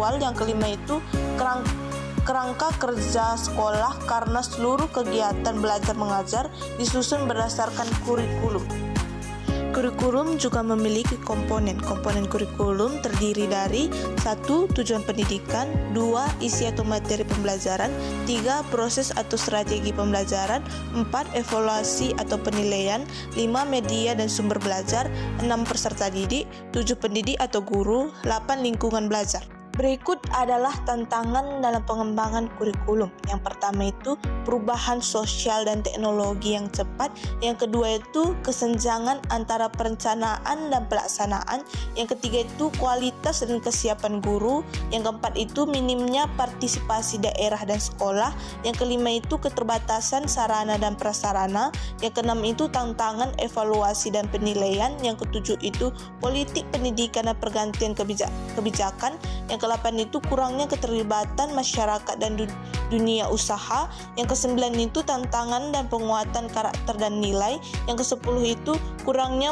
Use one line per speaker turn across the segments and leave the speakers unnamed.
intelektual. Yang kelima itu kerangka kerja sekolah, karena seluruh kegiatan belajar mengajar disusun berdasarkan kurikulum. Kurikulum juga memiliki komponen. Komponen kurikulum terdiri dari 1. Tujuan pendidikan, 2. Isi atau materi pembelajaran, 3. Proses atau strategi pembelajaran, 4. Evaluasi atau penilaian, 5. Media dan sumber belajar, 6. Peserta didik, 7. Pendidik atau guru, 8. Lingkungan belajar. Berikut adalah tantangan dalam pengembangan kurikulum. Yang pertama itu perubahan sosial dan teknologi yang cepat. Yang kedua itu kesenjangan antara perencanaan dan pelaksanaan. Yang ketiga itu kualitas dan kesiapan guru. Yang keempat itu minimnya partisipasi daerah dan sekolah. Yang kelima itu keterbatasan sarana dan prasarana. Yang keenam itu tantangan evaluasi dan penilaian. Yang ketujuh itu politik pendidikan dan pergantian kebijakan. Yang ke-8 itu kurangnya keterlibatan masyarakat dan dunia usaha. Yang ke-9 itu tantangan dan penguatan karakter dan nilai. Yang ke-10 itu kurangnya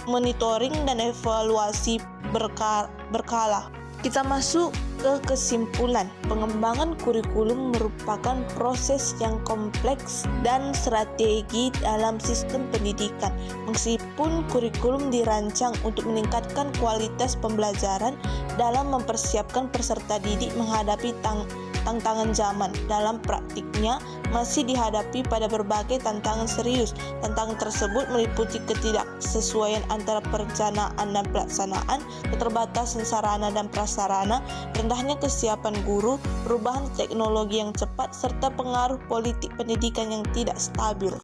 monitoring dan evaluasi berkala. Kita masuk ke kesimpulan. Pengembangan kurikulum merupakan proses yang kompleks dan strategi dalam sistem pendidikan. Meskipun kurikulum dirancang untuk meningkatkan kualitas pembelajaran dalam mempersiapkan peserta didik menghadapi tantangan zaman, dalam praktiknya masih dihadapi pada berbagai tantangan serius. Tantangan tersebut meliputi ketidaksesuaian antara perencanaan dan pelaksanaan, keterbatasan sarana dan prasarana, rendahnya kesiapan guru, perubahan teknologi yang cepat, serta pengaruh politik pendidikan yang tidak stabil.